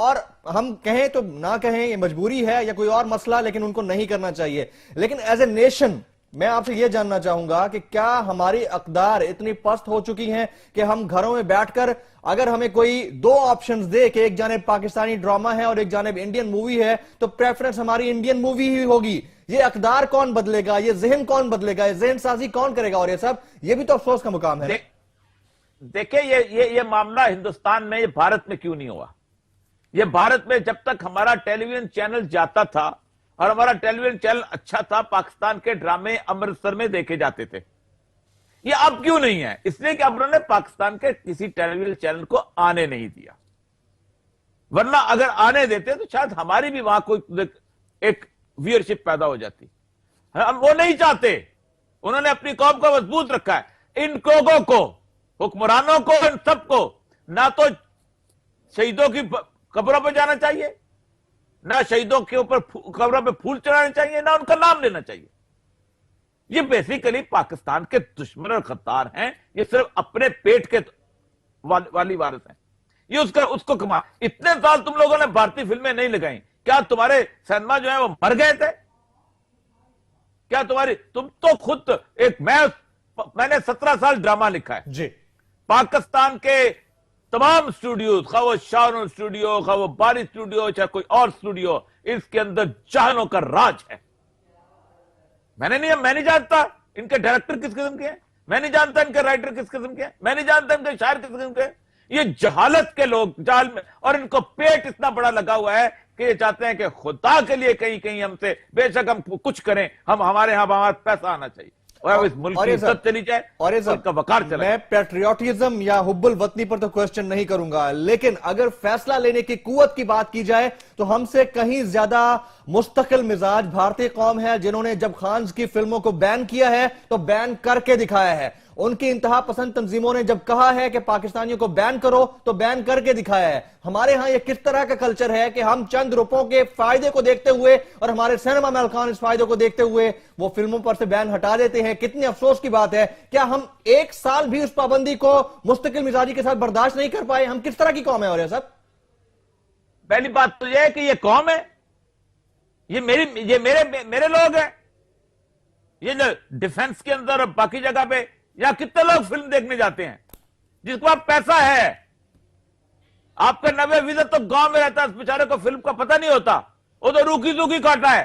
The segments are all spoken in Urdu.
اور ہم کہیں تو نہ کہیں یہ مجبوری ہے یا کوئی اور مسئلہ، لیکن ان کو نہیں کرنا چاہیے. لیکن ایز اے نیشن میں آپ سے یہ جاننا چاہوں گا کہ کیا ہماری اقدار اتنی پست ہو چکی ہیں کہ ہم گھروں میں بیٹھ کر اگر ہمیں کوئی دو آپشنز دے کہ ایک جانب پاکستانی ڈراما ہے اور ایک جانب انڈین مووی ہے تو پریفرنس ہماری انڈین مووی ہی ہوگی؟ یہ اقدار کون بدلے گا؟ یہ ذہن کون بدلے گا؟ یہ ذہن سازی کون کرے گا؟ اور یہ سب یہ بھی تو افسوس کا مقام ہے. دیکھیں یہ معاملہ ہندوستان میں، یہ بھارت میں کیوں نہیں ہوا؟ یہ بھارت میں جب تک ہمارا ٹیلی ویژن چینل جاتا تھا اور ہمارا ٹیلی ویژن چینل اچھا تھا، پاکستان کے ڈرامے امرتسر میں دیکھے جاتے تھے. یہ اب کیوں نہیں ہے؟ اس لیے کہ اب انہوں نے پاکستان کے کسی ٹیلی ویژن چینل کو آنے نہیں دیا. ورنہ اگر آنے دیتے تو شاید ہماری بھی وہاں کوئی ایک ویئرشپ پیدا ہو جاتی. ہم وہ نہیں چاہتے. انہوں نے اپنی قوم کو مضبوط رکھا ہے. ان لوگوں کو، حکمرانوں کو، ان سب کو نہ تو شہیدوں کی قبروں پہ جانا چاہیے، نہ شہیدوں کے اوپر قبروں پہ پھول چڑھانے چاہیے، نہ ان کا نام لینا چاہیے. یہ بیسیکلی پاکستان کے دشمن اور غدار ہیں. یہ صرف اپنے پیٹ کے والی وارث ہیں. یہ اس کو کما. اتنے سال تم لوگوں نے بھارتی فلمیں نہیں لگائیں. کیا تمہارے سینما جو ہیں وہ مر گئے تھے؟ کیا تم تو خود میں نے 17 سال ڈرامہ لکھا ہے. جی. پاکستان کے تمام اسٹوڈیوز، خواہ وہ شاہرون اسٹوڈیو، خواہ وہ باری اسٹوڈیو، چاہے کوئی اور اسٹوڈیو، اس کے اندر جہانوں کا راج ہے. میں نہیں جانتا ان کے ڈائریکٹر کس قسم کے ہیں، میں نہیں جانتا ان کے رائٹر کس قسم کے ہیں، میں نہیں جانتا ان کے شاعر کس قسم کے ہیں. یہ جہالت کے لوگ جہل میں، اور ان کو پیٹ اتنا بڑا لگا ہوا ہے کہ یہ چاہتے ہیں کہ خدا کے لیے کہیں ہم سے بے شک ہم کچھ کریں، ہمارے ہاں ہمارا پیسہ آنا چاہیے اور اس ملک کی عزت چلی جائے اور ملک کا وقار چلا جائے. میں پیٹریوٹزم یا حب الوطنی پر تو کوسچن نہیں کروں گا، لیکن اگر فیصلہ لینے کی قوت کی بات کی جائے تو ہم سے کہیں زیادہ مستقل مزاج بھارتی قوم ہے، جنہوں نے جب خانز کی فلموں کو بین کیا ہے تو بین کر کے دکھایا ہے. ان کی انتہا پسند تنظیموں نے جب کہا ہے کہ پاکستانیوں کو بین کرو تو بین کر کے دکھایا ہے. ہمارے ہاں یہ کس طرح کا کلچر ہے کہ ہم چند روپوں کے فائدے کو دیکھتے ہوئے اور ہمارے سینما مالکان اس فائدے کو دیکھتے ہوئے وہ فلموں پر سے بین ہٹا دیتے ہیں. کتنی افسوس کی بات ہے. کیا ہم ایک سال بھی اس پابندی کو مستقل مزاجی کے ساتھ برداشت نہیں کر پائے؟ ہم کس طرح کی قوم ہے؟ اور یہ سب پہلی بات تو یہ ہے کہ یہ قوم ہے، یہ میرے لوگ ہیں. یہ جو ڈیفنس کے اندر اور باقی جگہ پہ یا کتنے لوگ فلم دیکھنے جاتے ہیں جس کو آپ پیسہ ہے. آپ کا 90% تو گاؤں میں رہتا ہے، اس بیچارے کو فلم کا پتہ نہیں ہوتا، وہ تو روکی کاٹا ہے.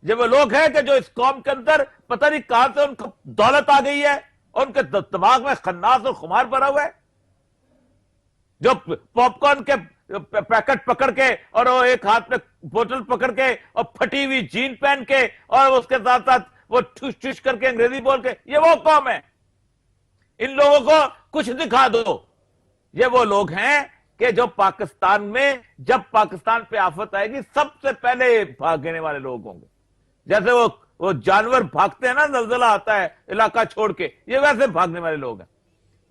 یہ وہ لوگ ہیں کہ جو اس قوم کے اندر پتہ نہیں کہاں سے ان کو دولت آ گئی ہے اور ان کے دماغ میں خناس اور خمار بھرا ہوا ہے، جو پاپ کارن کے پیکٹ پکڑ کے اور وہ ایک ہاتھ میں بوتل پکڑ کے اور پھٹی ہوئی جین پہن کے اور اس کے ساتھ ساتھ وہ ٹھش ٹھش کر کے انگریزی بول کے، یہ وہ قوم ہے. ان لوگوں کو کچھ دکھا دو. یہ وہ لوگ ہیں کہ جو پاکستان میں جب پاکستان پہ آفت آئے گی سب سے پہلے بھاگنے والے لوگ ہوں گے. جیسے وہ جانور بھاگتے ہیں نا، زلزلہ آتا ہے علاقہ چھوڑ کے، یہ ویسے بھاگنے والے لوگ ہیں.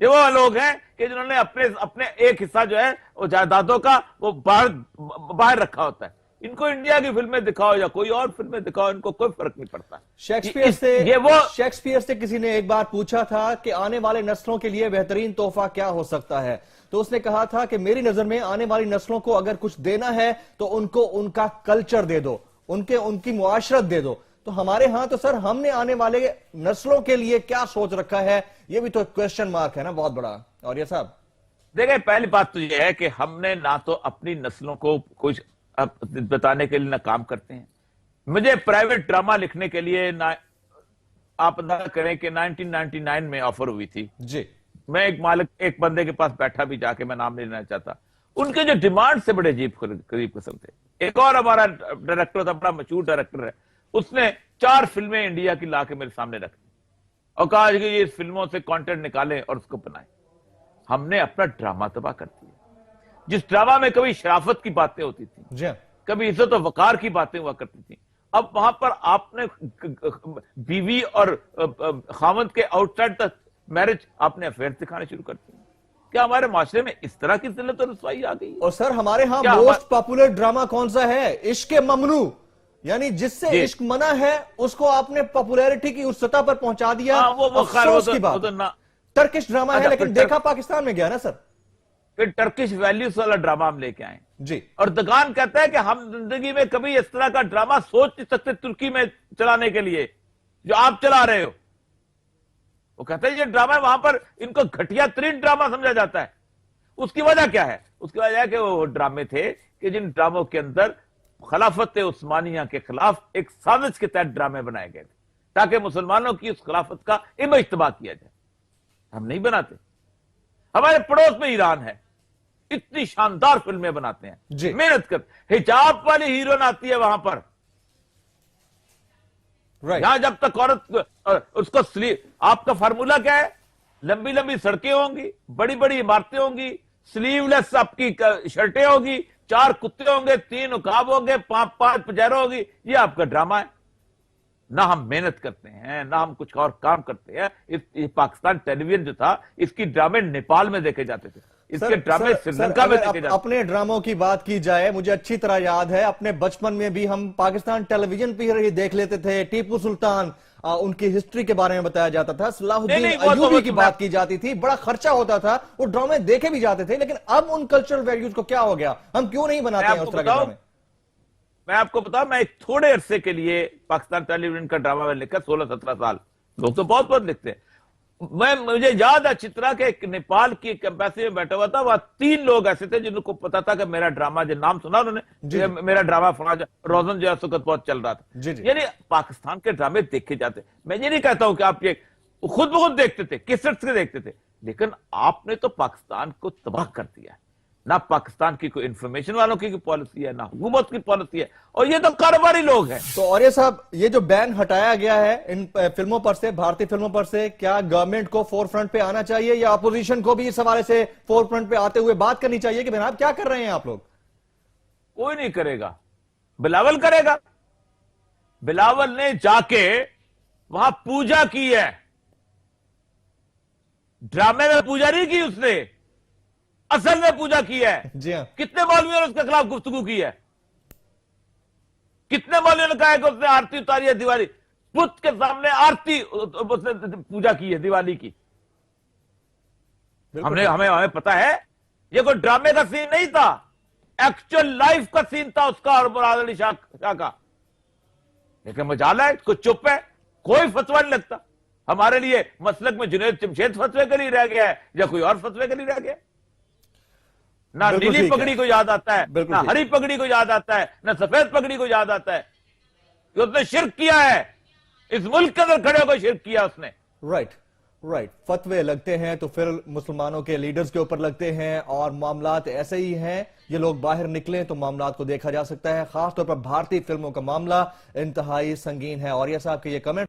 یہ وہ لوگ ہیں کہ جنہوں نے اپنے ایک حصہ جو ہے وہ جائیدادوں کا وہ باہر رکھا ہوتا ہے. ان کو انڈیا کی فلمیں دکھاؤ یا کوئی اور فلمیں دکھاؤ، ان کو کوئی فرق نہیں پڑتا. شیکسپیئر سے کسی نے ایک بار پوچھا تھا کہ آنے والے نسلوں کے لیے بہترین تحفہ کیا ہو سکتا ہے، تو اس نے کہا تھا کہ میری نظر میں آنے والی نسلوں کو اگر کچھ دینا ہے تو ان کو ان کا کلچر دے دو، ان کی معاشرت دے دو. تو ہمارے ہاں تو سر ہم نے آنے والے نسلوں کے لیے کیا سوچ رکھا ہے؟ یہ بھی تو کوسچن مارک ہے نا بہت بڑا. اور یہ صاحب دیکھیں، پہلی بات تو یہ ہے کہ ہم نے نہ تو اپنی نسلوں کو کچھ بتانے کے لیے نہ کام کرتے ہیں. مجھے پرائیویٹ ڈرامہ لکھنے کے لیے آپ اندازہ کریں کہ 1999 میں آفر ہوئی تھی. جی. میں ایک بندے کے پاس بیٹھا بھی جا کے، میں نام نہیں لینا چاہتا. ان کے جو ڈیمانڈ سے بڑے عجیب قریب قسم تھے. ایک اور ہمارا ڈائریکٹر تھا، بڑا مشہور ڈائریکٹر ہے، اس نے 4 فلمیں انڈیا کی لا کے میرے سامنے رکھ دی اور کہا کہ یہ فلموں سے کانٹینٹ نکالیں اور اس کو بنائیں. ہم نے اپنا ڈرامہ تباہ کر دیا. جس ڈرامہ میں کبھی شرافت کی باتیں ہوتی تھیں، کبھی عزت و وقار کی باتیں ہوا کرتی تھیں، اب وہاں پر آپ نے بیوی اور خاوند کے آؤٹ سائڈ تک میرج آپ نے افیئر دکھانے شروع کر دی. کیا ہمارے معاشرے میں اس طرح کی ذلت و رسوائی آ گئی؟ اور سر ہمارے ہاں موسٹ پاپولر ڈرامہ کون سا ہے؟ عشق ممنوع. یعنی جس سے عشق منع ہے اس کو آپ نے پاپولیرٹی کی اس سطح پر پہنچا دیا. افسوس کی بات. ٹرکش ڈرامہ ہے لیکن دیکھا پاکستان میں گیا نا سر. پھر ٹرکش ویلیوز والا ڈرامہ ہم لے کے آئے. جی اردگان کہتا ہے کہ ہم زندگی میں کبھی اس طرح کا ڈرامہ سوچ نہیں سکتے ترکی میں چلانے کے لیے جو آپ چلا رہے ہو. وہ کہتے ہیں یہ ڈرامہ وہاں پر ان کو گھٹیا ترین ڈرامہ سمجھا جاتا ہے. اس کی وجہ کیا ہے؟ اس کی وجہ ہے کہ وہ ڈرامے تھے کہ جن ڈراموں کے اندر خلافت عثمانیہ کے خلاف ایک سازش کے تحت ڈرامے بنائے گئے تھے تاکہ مسلمانوں کی اس خلافت کا امیج تباہ کیا جائے. ہم نہیں بناتے. ہمارے پڑوس میں ایران ہے, اتنی شاندار فلمیں بناتے ہیں, جی محنت کرتے. حجاب والی ہیروئن آتی ہے وہاں پر, یہاں جب تک عورت اس کو آپ کا فارمولا کیا ہے؟ لمبی لمبی سڑکیں ہوں گی, بڑی بڑی عمارتیں ہوں گی, سلیو لیس آپ کی شرٹیں ہوگی, 4 کتے ہوں گے, 3 عقاب ہوں گے, 5 پجیرو ہوگی. یہ آپ کا ڈرامہ ہے. نہ ہم محنت کرتے ہیں, نہ ہم کچھ اور کام کرتے ہیں. پاکستان ٹیلی ویژن جو تھا, اس کی ڈرامے نیپال میں دیکھے جاتے تھے, اس کے ڈرامے سری لنکا میں دیکھے جاتے. اپنے ڈراموں کی بات کی جائے, مجھے اچھی طرح یاد ہے اپنے بچپن میں بھی ہم پاکستان ٹیلی ویژن پہ ہی دیکھ لیتے تھے. ٹیپو سلطان, ان کی ہسٹری کے بارے میں بتایا جاتا تھا, صلاح الدین ایوبی کی بات کی جاتی تھی, بڑا خرچہ ہوتا تھا, وہ ڈرامے دیکھے بھی جاتے تھے. لیکن اب ان کلچرل ویلیوز کو کیا ہو گیا؟ ہم کیوں نہیں بناتے ہیں اس طرح کے ڈرامے؟ میں آپ کو بتاؤں, میں ایک تھوڑے عرصے کے لیے پاکستان ٹیلی ویژن کا ڈرامہ میں لکھا, 16-17 سال. لوگ تو بہت لکھتے ہیں. مجھے یاد ہے اچھی طرح کہ ایک نیپال کی ایک ایمبیسی میں بیٹھا ہوا تھا, وہاں 3 لوگ ایسے تھے جن کو پتا تھا کہ میرا ڈرامہ, جو نام سنا انہوں نے, میرا ڈرامہ روزن جو ہے اس وقت بہت چل رہا تھا. یعنی پاکستان کے ڈرامے دیکھے جاتے. میں یہ نہیں کہتا ہوں کہ آپ یہ خود بخود دیکھتے تھے, کیسٹ سے دیکھتے تھے, لیکن آپ نے تو پاکستان کو تباہ کر دیا. نہ پاکستان کی کوئی انفارمیشن والوں کی پالیسی ہے, نہ حکومت کی پالیسی ہے, اور یہ تو کاروباری لوگ ہیں. تو اور یہ صاحب, یہ جو بین ہٹایا گیا ہے ان فلموں پر سے, بھارتی فلموں پر سے, کیا گورنمنٹ کو فور فرنٹ پہ آنا چاہیے یا اپوزیشن کو بھی اس حوالے سے فور فرنٹ پہ آتے ہوئے بات کرنی چاہیے کہ جناب کیا کر رہے ہیں آپ لوگ؟ کوئی نہیں کرے گا. بلاول کرے گا. بلاول نے جا کے وہاں پوجا کی ہے, ڈرامے میں پوجا نہیں کی اس نے, اصل میں پوجا کی ہے. جی ہاں. کتنے مولویوں نے اس کے خلاف گفتگو کی ہے؟ کتنے مولویوں نے کہا ہے کہ اس نے آرتی اتاری ہے دیوالی, بت کے سامنے آرتی اس نے پوجا کی ہے دیوالی کی. ہمیں پتا ہے یہ کوئی ڈرامے کا سین نہیں تھا, ایکچوئل لائف کا سین تھا اس کا اور مراد علی شاہ کا. لیکن مجال ہے, کچھ چپ ہے, کوئی فتویٰ نہیں لگتا. ہمارے لیے مسلک میں جنید جمشید فتوے کے لیے رہ گیا ہے یا کوئی اور فتوے کے لیے رہ گیا. نہ نیلی پگڑی کو یاد آتا ہے, نہ ہری پگڑی کو یاد آتا ہے, نہ سفید پگڑی کو یاد آتا ہے. کہ اس نے شرک کیا ہے, اس ملک کے اندر کھڑے ہو کر شرک کیا اس نے. رائٹ. فتوے لگتے ہیں تو پھر مسلمانوں کے لیڈرز کے اوپر لگتے ہیں, اور معاملات ایسے ہی ہیں. یہ لوگ باہر نکلیں تو معاملات کو دیکھا جا سکتا ہے. خاص طور پر بھارتی فلموں کا معاملہ انتہائی سنگین ہے. اور یہ صاحب کہ یہ کمنٹ